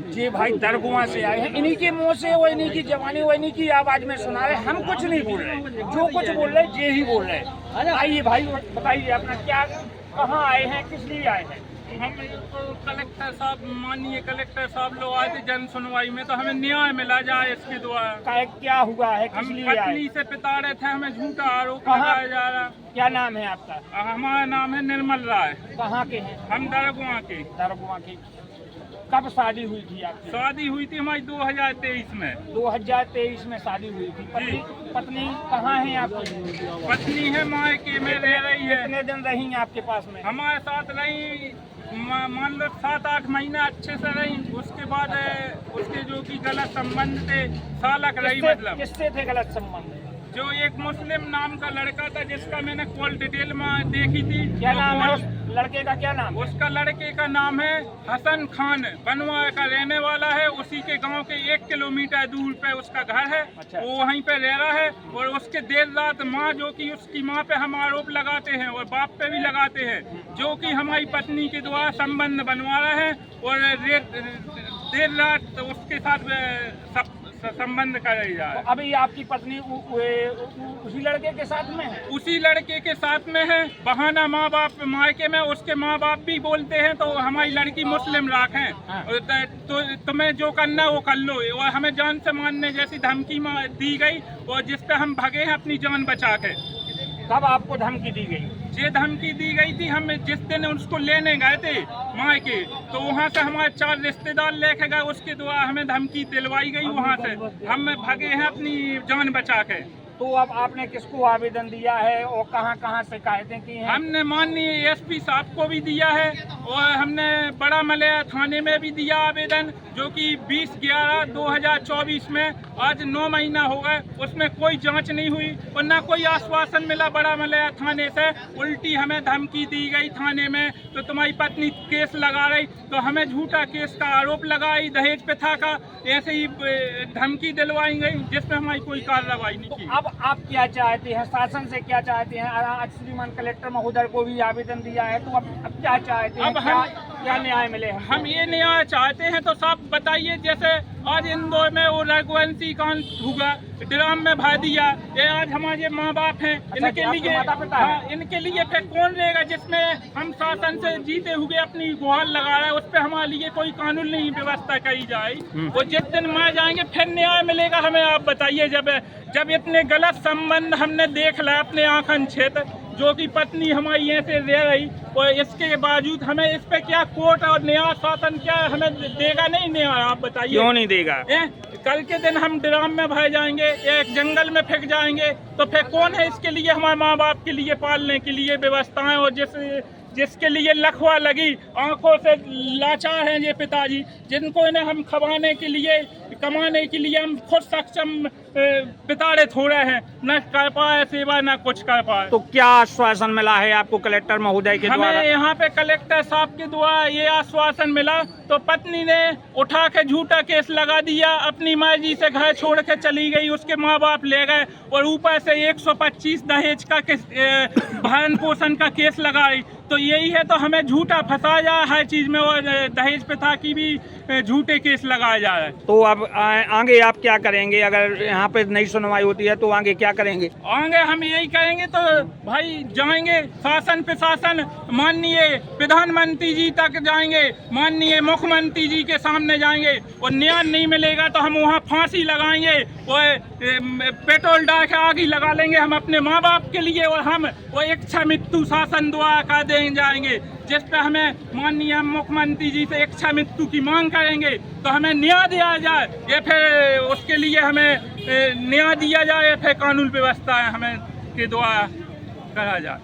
जी भाई दरगुआ से आए हैं, इन्हीं के मुंह से वो इन्हीं की जवानी वो इन्हीं की आवाज में सुना रहे, हम कुछ नहीं बोल रहे, जो कुछ बोल रहे ये ही बोल रहे। आइए भाई बताइए अपना क्या, कहाँ आए हैं, किस लिए आए हैं? हम कलेक्टर साहब, माननीय कलेक्टर साहब लोग आए थे जन सुनवाई में, तो हमें न्याय मिला जाए इसके द्वारा। क्या हुआ है, किस हम लिए आए? पत्नी से पिता रहे थे, हमें झूठा आरोप लगाया जा रहा। क्या नाम है आपका? हमारा नाम है निर्मल राय। कहाँ के हैं? हम दरगुआ के। दरगुआ की। कब शादी हुई थी आपकी? शादी हुई थी हमारी 2023 में। 2023 में शादी हुई थी। पत्नी कहाँ है आपकी? पत्नी है मायके में रह रही है। कितने दिन रही आपके पास में? हमारे साथ रही मान लो 7-8 महीना अच्छे से रही, उसके बाद उसके जो कि गलत संबंध थे सालक रही। मतलब किससे थे गलत संबंध? जो एक मुस्लिम नाम का लड़का था जिसका मैंने कॉल डिटेल में देखी थी। क्या नाम है उस लड़के का? क्या नाम? उसका लड़के का नाम है हसन खान, बनवा का रहने वाला है। उसी के गांव के 1 किलोमीटर दूर पे उसका घर है। अच्छा। वो वहीं पे रह रहा है। और उसके देर रात माँ, जो कि उसकी माँ पे हम आरोप लगाते हैं और बाप पे भी लगाते हैं, जो कि हमारी पत्नी के द्वारा संबंध बनवा रहे हैं और देर रात उसके साथ संबंध कर रही है। तो अभी आपकी पत्नी उसी लड़के के साथ में है? उसी लड़के के साथ में है। बहाना माँ बाप मायके में, उसके माँ बाप भी बोलते हैं तो हमारी लड़की मुस्लिम राख है। हाँ। तो तुम्हें जो करना वो कर लो। और हमें जान से मारने जैसी धमकी दी गई और जिस पे हम भागे हैं अपनी जान बचा के। कब आपको धमकी दी गई? ये धमकी दी गई थी हम जिस दिन उसको लेने गए थे मायके, तो वहाँ से हमारे 4 रिश्तेदार लेके गए, उसके द्वारा हमें धमकी दिलवाई गई। वहाँ से हम भागे हैं अपनी जान बचा के। तो अब आपने किसको आवेदन दिया है और कहाँ कहाँ शिकायतें की हैं? हमने माननीय एसपी साहब को भी दिया है और हमने बड़ा मलया थाने में भी दिया आवेदन, जो कि 20/11/2024 में, आज 9 महीना हो गए, उसमें कोई जांच नहीं हुई और ना कोई आश्वासन मिला बड़ा मलया थाने से। उल्टी हमें धमकी दी गई थाने में, तो तुम्हारी पत्नी केस लगा रही, तो हमें झूठा केस का आरोप लगाई, दहेज प्रथा का ऐसे ही धमकी दिलवाई गई, जिसमें हमारी कोई कार्रवाई नहीं की। अब आप क्या चाहते हैं, शासन से क्या चाहते हैं? आज श्रीमान कलेक्टर महोदय को भी आवेदन दिया है, तो अब क्या चाहते हैं? अब क्या न्याय मिले? हम ये न्याय चाहते हैं तो साफ बताइए। जैसे आज इंदौर में वो रघुवंशी कांड हुआ, ड्राम में भर दिया, ये आज हमारे माँ बाप हैं, इनके लिए इनके लिए फिर कौन रहेगा? जिसमें हम शासन से जीते हुए अपनी गुहार लगा रहे हैं, उस पर हमारे लिए कोई कानून नहीं व्यवस्था करी जाए। और जिस दिन मर जाएंगे फिर न्याय मिलेगा हमें, आप बताइए। जब इतने गलत संबंध हमने देख लिया अपने आंखन क्षेत्र, जो कि पत्नी हमारी ऐसे रह रही, और इसके बावजूद हमें इस पे क्या कोर्ट और न्याय शासन क्या हमें देगा? नहीं न्याय, आप बताइए। क्यों नहीं देगा? कल के दिन हम ड्राम में भर जाएंगे, एक जंगल में फेंक जाएंगे, तो फिर कौन है इसके लिए? हमारे माँ बाप के लिए पालने के लिए व्यवस्थाएं, और जिसके लिए लखवा लगी, आंखों से लाचार हैं ये पिताजी, जिनको इन्हें हम खवाने के लिए, कमाने के लिए हम खुद सक्षम पिताड़े थोड़े हैं, न कर पाए सेवा न कुछ कर पाए। तो क्या आश्वासन मिला है आपको कलेक्टर महोदय के द्वारा? हमें यहाँ पे कलेक्टर साहब के द्वारा ये आश्वासन मिला, तो पत्नी ने उठा के झूठा केस लगा दिया, अपनी मर्जी से घर छोड़ के चली गई, उसके माँ बाप ले गए और ऊपर से 125 दहेज का भरण पोषण का केस लगाई। तो यही है, तो हमें झूठा फंसाया जा रहा है हर चीज में, और दहेज प्रथा की भी झूठे केस लगाए जा रहे हैं। तो अब आगे आप क्या करेंगे? अगर यहाँ पे नई सुनवाई होती है तो आगे क्या करेंगे? आगे हम यही करेंगे, तो भाई जाएंगे शासन प्रशासन, माननीय प्रधानमंत्री जी तक जाएंगे, माननीय मुख्यमंत्री जी के सामने जाएंगे, और न्याय नहीं मिलेगा तो हम वहाँ फांसी लगाएंगे और पेट्रोल डाल के आग ही लगा लेंगे हम अपने माँ बाप के लिए, और हम वो इच्छा मृत्यु शासन द्वारा कर दे जाएंगे, जिस पे हमें माननीय मुख्यमंत्री जी से इच्छा मृत्यु की मांग करेंगे, तो हमें न्याय दिया जाए, या फिर उसके लिए हमें न्याय दिया जाए, या फिर कानून व्यवस्था हमें के द्वारा करा जाए।